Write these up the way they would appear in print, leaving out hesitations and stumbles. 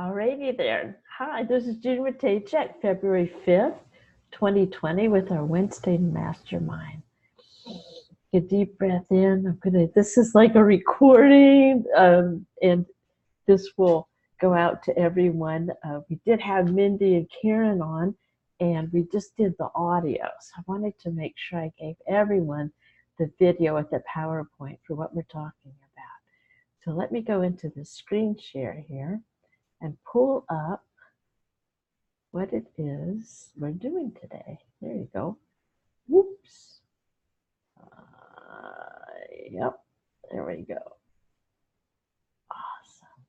Alrighty there. Hi, this is June Matejek, February 5th, 2020 with our Wednesday Mastermind. Get a deep breath in. This is like a recording, and this will go out to everyone. We did have Mindy and Karen on, and we just did the audio. So I wanted to make sure I gave everyone the video with the PowerPoint for what we're talking about. So let me go into the screen share here and pull up what it is we're doing today. There you go. Whoops. Yep, there we go. Awesome.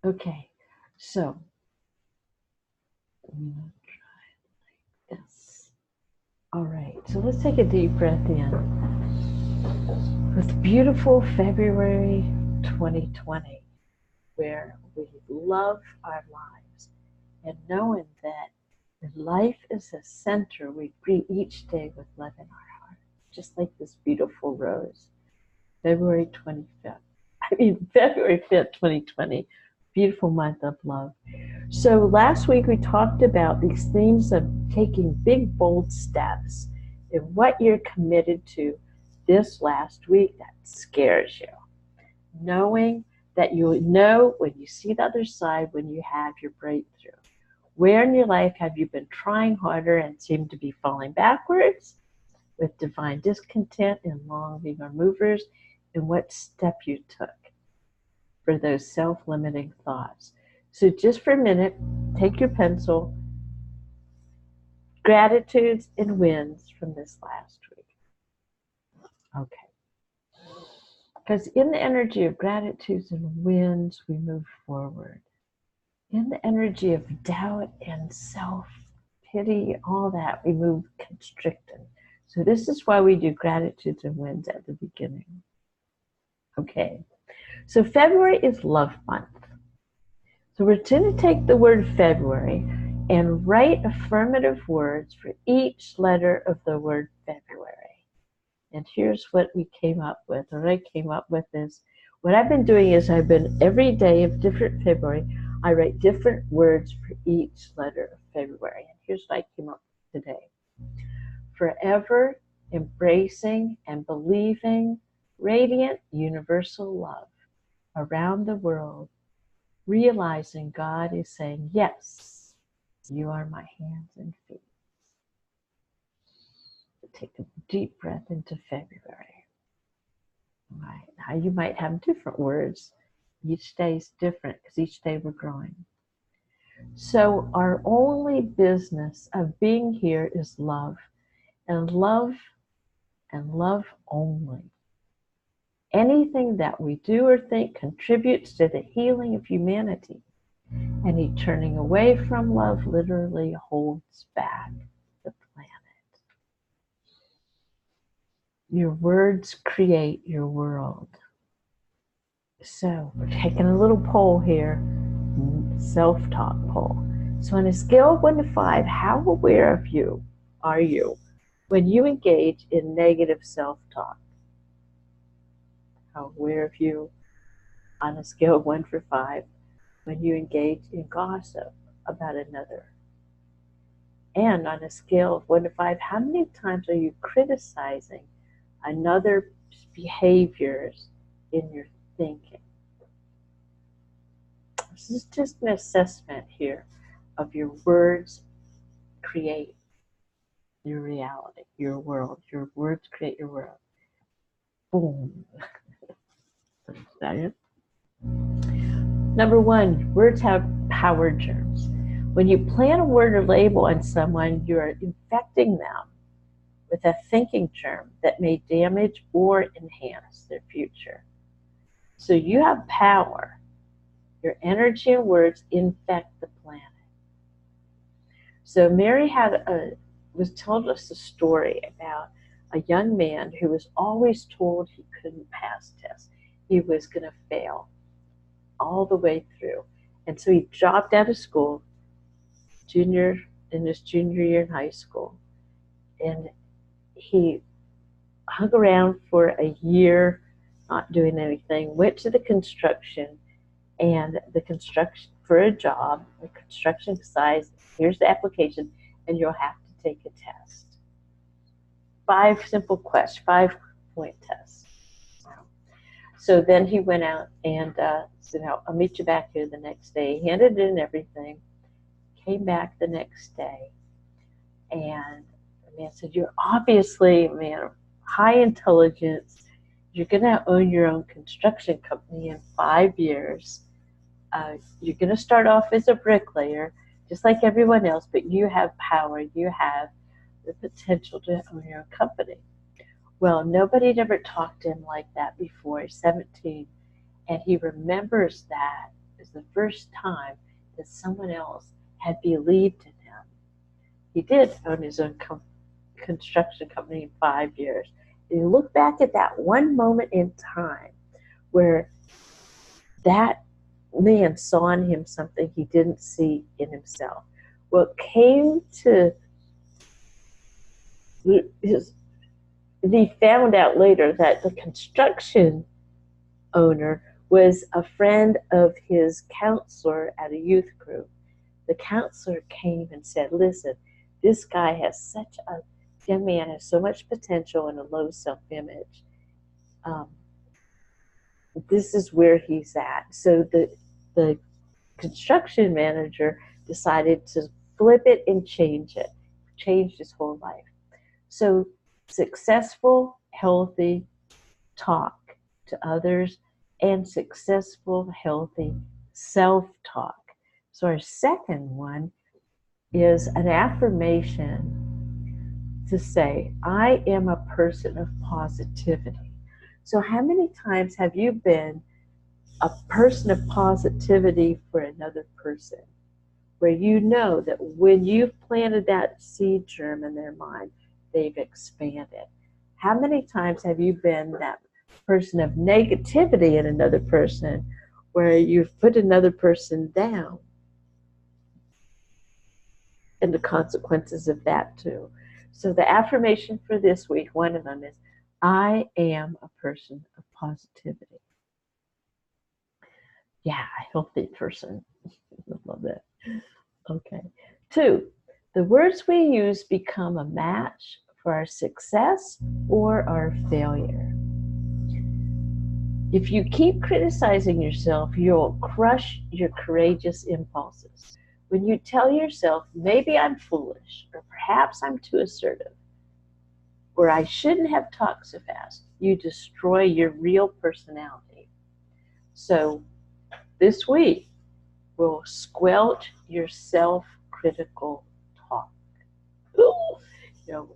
Okay, so I'm going to try like this. All right, so let's take a deep breath in. This beautiful February 2020, where we love our lives and knowing that life is a center, we greet each day with love in our heart, just like this beautiful rose. February 5th, 2020, beautiful month of love. So last week we talked about these themes of taking big, bold steps and what you're committed to this last week that scares you. Knowing that you know when you see the other side, when you have your breakthrough. Where in your life have you been trying harder and seem to be falling backwards with divine discontent and longing or movers, and what step you took for those self-limiting thoughts? So just for a minute, take your pencil, gratitudes and wins from this last week. Okay. Because in the energy of gratitudes and wins, we move forward. In the energy of doubt and self-pity, all that, we move constricted. So this is why we do gratitudes and wins at the beginning. Okay, so February is love month. So we're going to take the word February and write affirmative words for each letter of the word February. And here's what we came up with. What I came up with is, what I've been doing is every day of different February, I write different words for each letter of February. And here's what I came up with today. Forever embracing and believing radiant universal love around the world, realizing God is saying, yes, you are my hands and feet. Take a deep breath into February. All right. Now you might have different words. Each day is different because each day we're growing. So our only business of being here is love, and love only. Anything that we do or think contributes to the healing of humanity. Any turning away from love literally holds back the planet. Your words create your world. So we're taking a little poll here, self-talk poll. So on a scale of 1 to 5, how aware of you are you when you engage in negative self-talk? How aware of you on a scale of 1 to 5 when you engage in gossip about another? And on a scale of 1 to 5, how many times are you criticizing another's behaviors in your thinking? This is just an assessment here of your words create your reality, your world. Your words create your world. Boom. Is that it? Number 1, words have power germs. When you plant a word or label on someone, you're infecting them with a thinking germ that may damage or enhance their future. So you have power. Your energy and words infect the planet. So Mary told us a story about a young man who was always told he couldn't pass tests. He was going to fail all the way through. And so he dropped out of school in his junior year in high school. And he hung around for a year, not doing anything, went to the construction, and the construction for a job, a construction size. Here's the application, and you'll have to take a test. 5 simple questions, 5-point tests. So then he went out and said, I'll meet you back here the next day. He handed in everything, came back the next day, and the man said, you're obviously a man of high intelligence. You're going to own your own construction company in 5 years. You're going to start off as a bricklayer, just like everyone else, but you have power. You have the potential to own your own company. Well, nobody had ever talked to him like that before. He's 17, and he remembers that as the first time that someone else had believed in him. He did own his own construction company in 5 years. And you look back at that one moment in time where that man saw in him something he didn't see in himself. What came to his, he found out later that the construction owner was a friend of his counselor at a youth group. The counselor came and said, listen, this guy has such a, young man has so much potential and a low self-image. This is where he's at. So the construction manager decided to flip it and change it, changed his whole life. So successful, healthy talk to others and successful, healthy self-talk. So our second one is an affirmation to say, I am a person of positivity. So how many times have you been a person of positivity for another person, where you know that when you've planted that seed germ in their mind, they've expanded? How many times have you been that person of negativity in another person, where you've put another person down, and the consequences of that too? So the affirmation for this week, one of them is, I am a person of positivity. Yeah, a healthy person. I love that. Okay. 2, the words we use become a match for our success or our failure. If you keep criticizing yourself, you'll crush your courageous impulses. When you tell yourself, maybe I'm foolish, or perhaps I'm too assertive, or I shouldn't have talked so fast, you destroy your real personality. So this week, we'll squelch your self-critical talk. Ooh.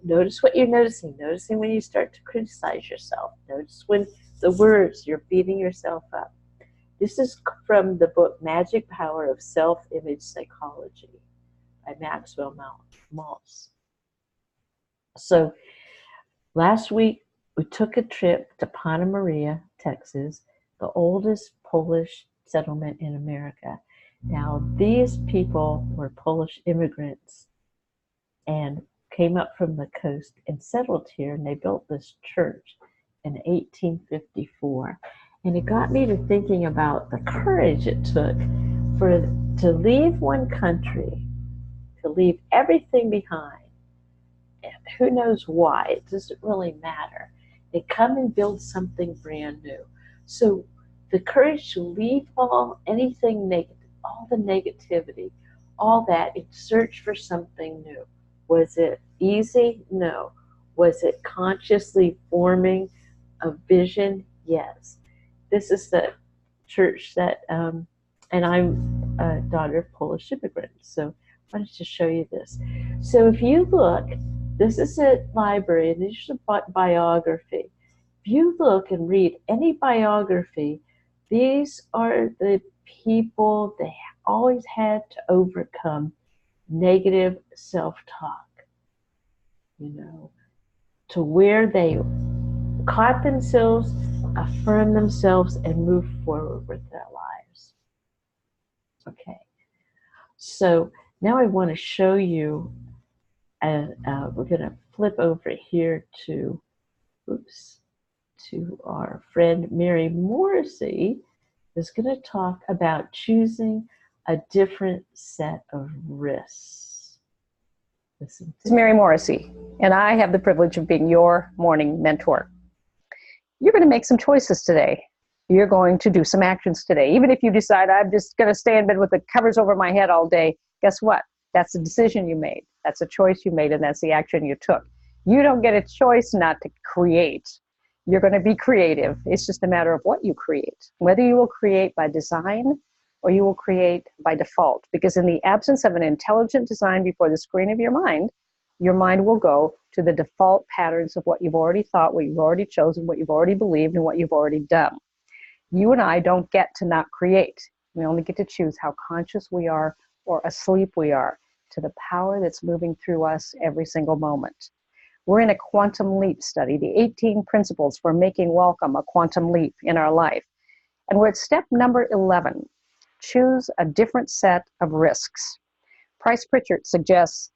Notice what you're noticing when you start to criticize yourself. Notice when the words you're beating yourself up. This is from the book Magic Power of Self-Image Psychology by Maxwell Maltz. So last week we took a trip to Ponte Maria, Texas, the oldest Polish settlement in America. Now these people were Polish immigrants and came up from the coast and settled here, and they built this church in 1854. And it got me to thinking about the courage it took to leave one country, to leave everything behind. And who knows why? It doesn't really matter. They come and build something brand new. So the courage to leave anything negative, all the negativity, all that, and search for something new. Was it easy? No. Was it consciously forming a vision? Yes. This is the church that, and I'm a daughter of Polish immigrants, so I wanted to show you this. So if you look, this is a library, and this is a biography. If you look and read any biography, these are the people that always had to overcome negative self-talk, to where they caught themselves, affirm themselves, and move forward with their lives. Okay, so now I want to show you, and we're going to flip over here to our friend Mary Morrissey, is going to talk about choosing a different set of risks. Listen. It's Mary Morrissey, and I have the privilege of being your morning mentor. You're going to make some choices today. You're going to do some actions today. Even if you decide, I'm just going to stay in bed with the covers over my head all day, guess what? That's a decision you made. That's a choice you made, and that's the action you took. You don't get a choice not to create. You're going to be creative. It's just a matter of what you create, whether you will create by design or you will create by default. Because in the absence of an intelligent design before the screen of your mind will go to the default patterns of what you've already thought, what you've already chosen, what you've already believed, and what you've already done. You and I don't get to not create. We only get to choose how conscious we are or asleep we are to the power that's moving through us every single moment. We're in a quantum leap study, the 18 principles for making welcome a quantum leap in our life. And we're at step number 11. Choose a different set of risks. Price Pritchard suggests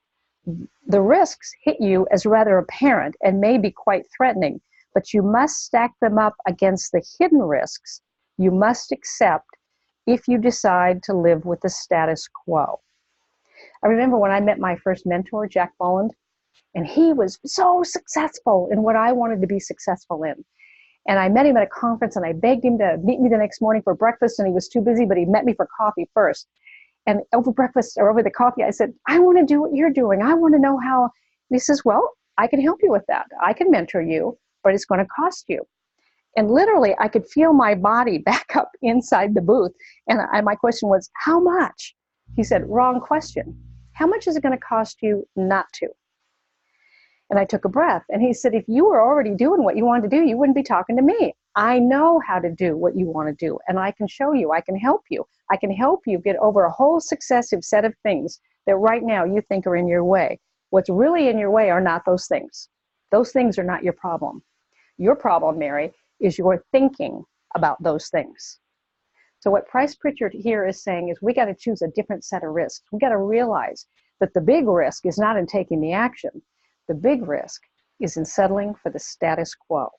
the risks hit you as rather apparent and may be quite threatening, but you must stack them up against the hidden risks you must accept if you decide to live with the status quo. I remember when I met my first mentor, Jack Bolland, and he was so successful in what I wanted to be successful in. And I met him at a conference, and I begged him to meet me the next morning for breakfast, and he was too busy, but he met me for coffee first. And over breakfast or over the coffee, I said, I want to do what you're doing. I want to know how. And he says, well, I can help you with that. I can mentor you, but it's going to cost you. And literally, I could feel my body back up inside the booth. And my question was, how much? He said, wrong question. How much is it going to cost you not to? And I took a breath. And he said, if you were already doing what you wanted to do, you wouldn't be talking to me. I know how to do what you want to do. And I can show you. I can help you. I can help you get over a whole successive set of things that right now you think are in your way. What's really in your way are not those things. Those things are not your problem. Your problem, Mary, is your thinking about those things. So what Price Pritchard here is saying is we got to choose a different set of risks. We got to realize that the big risk is not in taking the action. The big risk is in settling for the status quo.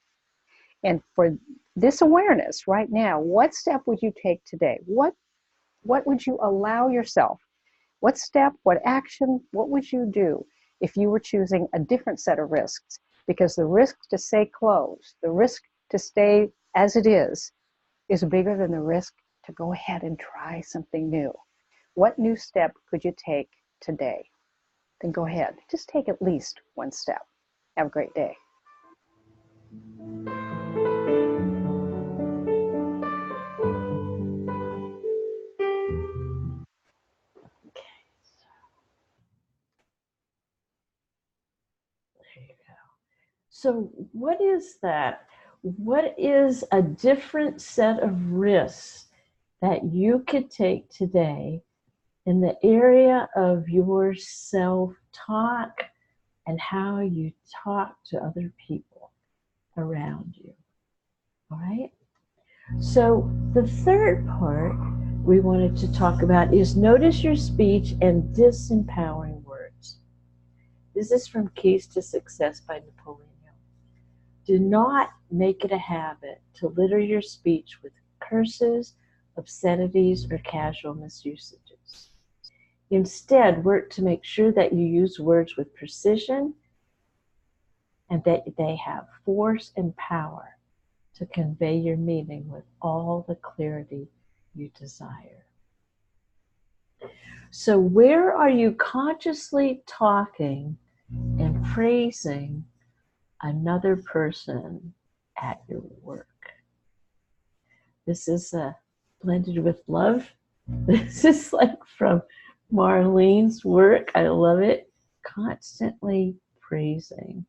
And for this awareness right now, what step would you take today? What would you allow yourself? What step, what action, what would you do if you were choosing a different set of risks? Because the risk to stay closed, the risk to stay as it is bigger than the risk to go ahead and try something new. What new step could you take today? Then go ahead, just take at least one step. Have a great day. There you go. So what is that? What is a different set of risks that you could take today in the area of your self-talk and how you talk to other people around you? All right. So the third part we wanted to talk about is notice your speech and disempowering words. This is from Keys to Success by Napoleon Hill. Do not make it a habit to litter your speech with curses, obscenities, or casual misusages. Instead, work to make sure that you use words with precision and that they have force and power to convey your meaning with all the clarity you desire. So where are you consciously talking and praising another person at your work? This is blended with love. This is like from Marlene's work. I love it. Constantly praising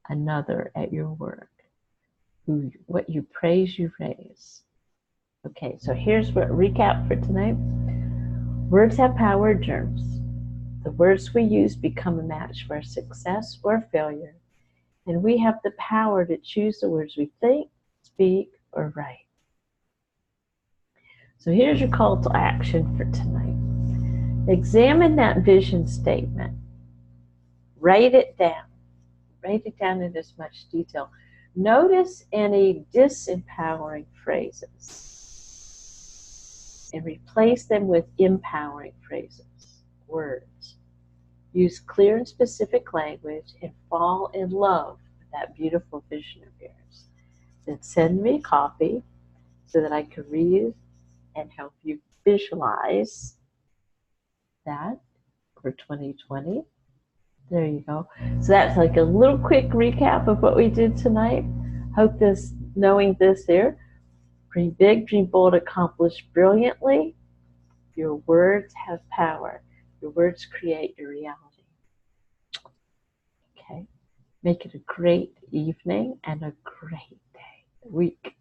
another at your work. What you praise, you raise. Okay, so here's what recap for tonight. Words have power, germs. The words we use become a match for success or failure, and we have the power to choose the words we think, speak, or write. So here's your call to action for tonight. Examine that vision statement. Write it down. Write it down in as much detail. Notice any disempowering phrases. and replace them with empowering phrases, words. Use clear and specific language and fall in love with that beautiful vision of yours. Then send me a copy so that I can read and help you visualize that for 2020. There you go. So that's like a little quick recap of what we did tonight. Hope this, knowing this here, dream big, dream bold, accomplish brilliantly. Your words have power. Your words create your reality. Okay. Make it a great evening and a great day, week.